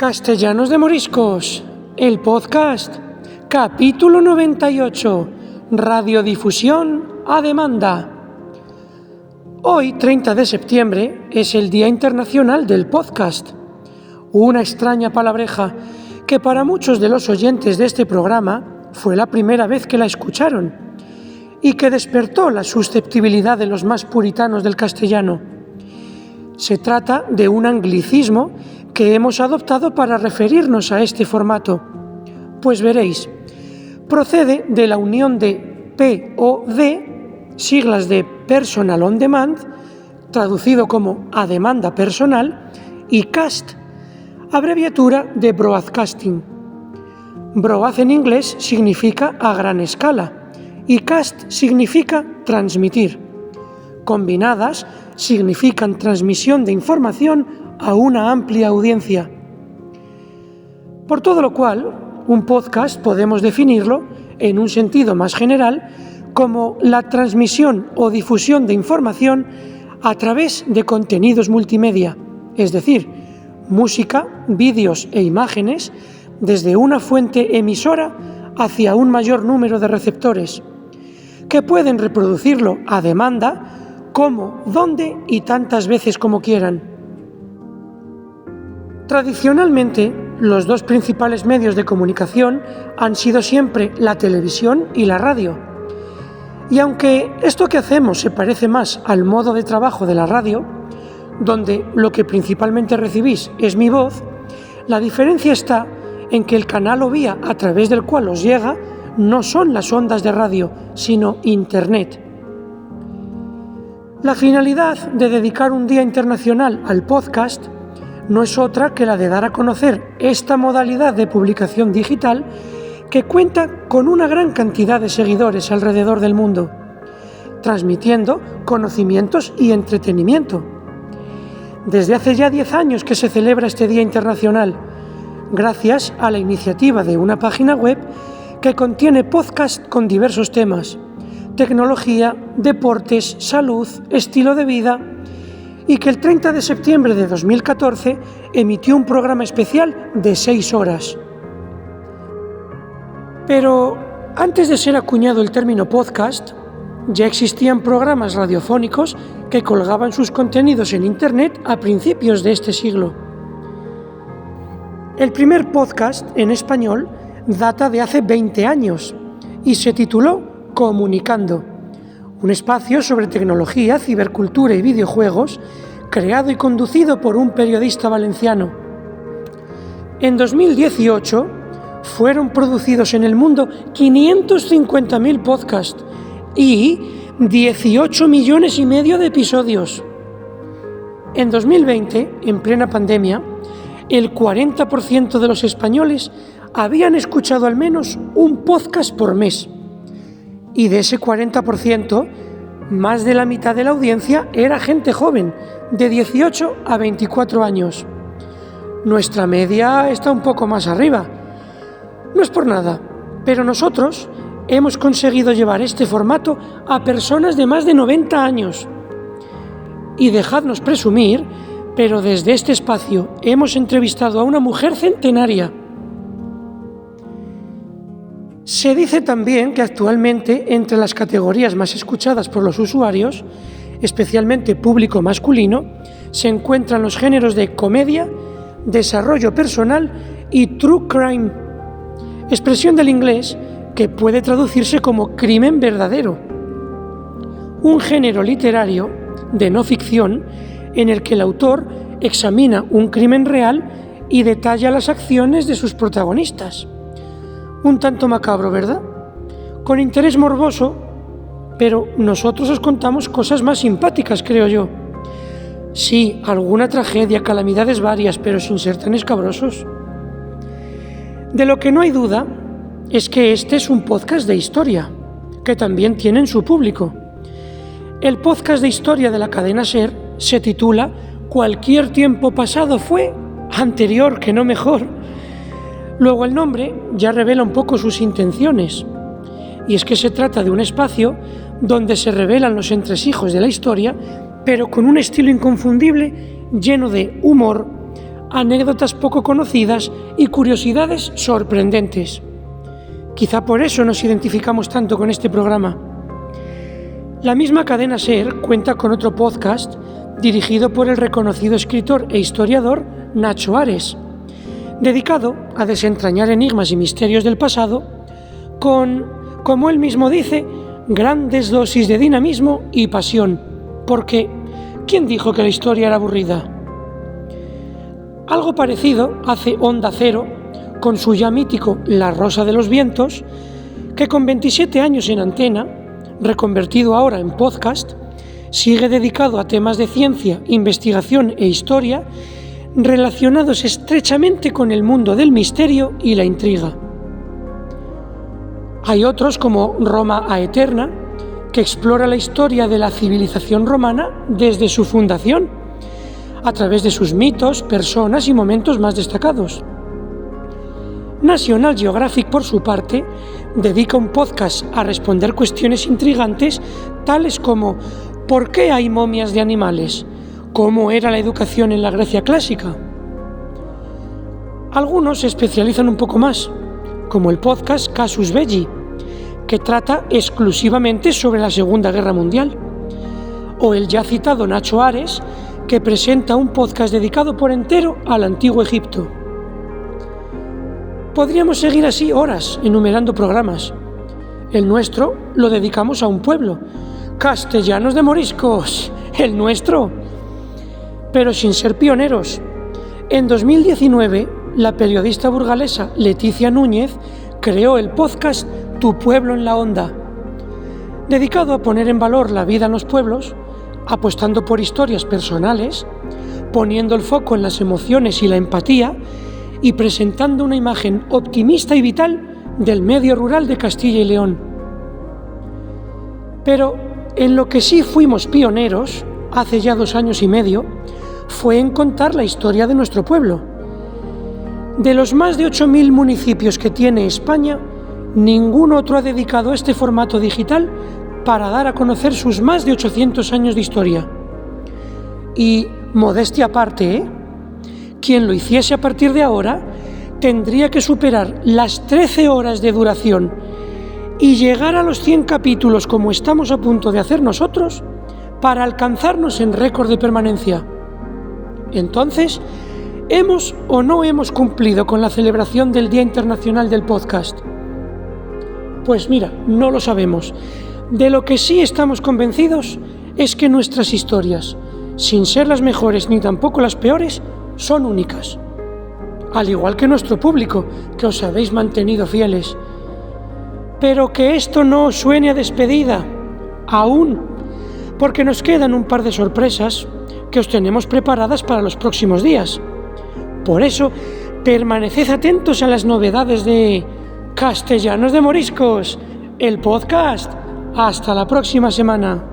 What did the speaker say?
Castellanos de Moriscos, el podcast, capítulo 98, radiodifusión a demanda. Hoy, 30 de septiembre, es el Día Internacional del Podcast, una extraña palabreja que para muchos de los oyentes de este programa fue la primera vez que la escucharon y que despertó la susceptibilidad de los más puritanos del castellano. Se trata de un anglicismo que hemos adoptado para referirnos a este formato. Pues veréis, procede de la unión de POD, siglas de Personal on Demand, traducido como a demanda personal, y CAST, abreviatura de Broadcasting. Broad en inglés significa a gran escala y CAST significa transmitir. Combinadas significan transmisión de información a una amplia audiencia. Por todo lo cual, un podcast podemos definirlo, en un sentido más general, como la transmisión o difusión de información a través de contenidos multimedia, es decir, música, vídeos e imágenes, desde una fuente emisora hacia un mayor número de receptores, que pueden reproducirlo a demanda, cómo, dónde y tantas veces como quieran. Tradicionalmente, los dos principales medios de comunicación han sido siempre la televisión y la radio. Y aunque esto que hacemos se parece más al modo de trabajo de la radio, donde lo que principalmente recibís es mi voz, la diferencia está en que el canal o vía a través del cual os llega no son las ondas de radio, sino Internet. La finalidad de dedicar un Día Internacional al podcast no es otra que la de dar a conocer esta modalidad de publicación digital que cuenta con una gran cantidad de seguidores alrededor del mundo, transmitiendo conocimientos y entretenimiento. Desde hace ya 10 años que se celebra este Día Internacional, gracias a la iniciativa de una página web que contiene podcasts con diversos temas: tecnología, deportes, salud, estilo de vida, y que el 30 de septiembre de 2014 emitió un programa especial de 6 horas. Pero antes de ser acuñado el término podcast, ya existían programas radiofónicos que colgaban sus contenidos en Internet a principios de este siglo. El primer podcast en español data de hace 20 años y se tituló Comunicando, un espacio sobre tecnología, cibercultura y videojuegos, creado y conducido por un periodista valenciano. En 2018 fueron producidos en el mundo 550.000 podcasts y 18 millones y medio de episodios. En 2020, en plena pandemia, el 40% de los españoles habían escuchado al menos un podcast por mes. Y de ese 40%, más de la mitad de la audiencia era gente joven, de 18 a 24 años. Nuestra media está un poco más arriba. No es por nada, pero nosotros hemos conseguido llevar este formato a personas de más de 90 años. Y dejadnos presumir, pero desde este espacio hemos entrevistado a una mujer centenaria. Se dice también que actualmente entre las categorías más escuchadas por los usuarios, especialmente público masculino, se encuentran los géneros de comedia, desarrollo personal y true crime, expresión del inglés que puede traducirse como crimen verdadero, un género literario de no ficción en el que el autor examina un crimen real y detalla las acciones de sus protagonistas. Un tanto macabro, ¿verdad? Con interés morboso, pero nosotros os contamos cosas más simpáticas, creo yo. Sí, alguna tragedia, calamidades varias, pero sin ser tan escabrosos. De lo que no hay duda es que este es un podcast de historia, que también tienen su público. El podcast de historia de la cadena SER se titula Cualquier tiempo pasado fue anterior que no mejor. Luego el nombre ya revela un poco sus intenciones, y es que se trata de un espacio donde se revelan los entresijos de la historia, pero con un estilo inconfundible, lleno de humor, anécdotas poco conocidas y curiosidades sorprendentes. Quizá por eso nos identificamos tanto con este programa. La misma cadena SER cuenta con otro podcast dirigido por el reconocido escritor e historiador Nacho Ares, dedicado a desentrañar enigmas y misterios del pasado con, como él mismo dice, grandes dosis de dinamismo y pasión, porque ¿quién dijo que la historia era aburrida? Algo parecido hace Onda Cero con su ya mítico La Rosa de los Vientos, que con 27 años en antena, reconvertido ahora en podcast, sigue dedicado a temas de ciencia, investigación e historia relacionados estrechamente con el mundo del misterio y la intriga. Hay otros como Roma a Eterna, que explora la historia de la civilización romana desde su fundación, a través de sus mitos, personas y momentos más destacados. National Geographic, por su parte, dedica un podcast a responder cuestiones intrigantes tales como ¿por qué hay momias de animales? ¿Cómo era la educación en la Grecia clásica? Algunos se especializan un poco más, como el podcast Casus Belli, que trata exclusivamente sobre la Segunda Guerra Mundial, o el ya citado Nacho Ares, que presenta un podcast dedicado por entero al Antiguo Egipto. Podríamos seguir así horas enumerando programas. El nuestro lo dedicamos a un pueblo, Castellanos de Moriscos, el nuestro. Pero sin ser pioneros. En 2019, la periodista burgalesa Leticia Núñez creó el podcast Tu Pueblo en la Onda, dedicado a poner en valor la vida en los pueblos, apostando por historias personales, poniendo el foco en las emociones y la empatía y presentando una imagen optimista y vital del medio rural de Castilla y León. Pero en lo que sí fuimos pioneros, hace ya 2 años y medio, fue en contar la historia de nuestro pueblo. De los más de 8.000 municipios que tiene España, ningún otro ha dedicado este formato digital para dar a conocer sus más de 800 años de historia. Y, modestia aparte, quien lo hiciese a partir de ahora tendría que superar las 13 horas de duración y llegar a los 100 capítulos como estamos a punto de hacer nosotros para alcanzarnos en récord de permanencia. Entonces, ¿hemos o no hemos cumplido con la celebración del Día Internacional del Podcast? Pues mira, no lo sabemos. De lo que sí estamos convencidos es que nuestras historias, sin ser las mejores ni tampoco las peores, son únicas. Al igual que nuestro público, que os habéis mantenido fieles. Pero que esto no os suene a despedida, aún, porque nos quedan un par de sorpresas que os tenemos preparadas para los próximos días. Por eso, permaneced atentos a las novedades de Castellanos de Moriscos, el podcast. Hasta la próxima semana.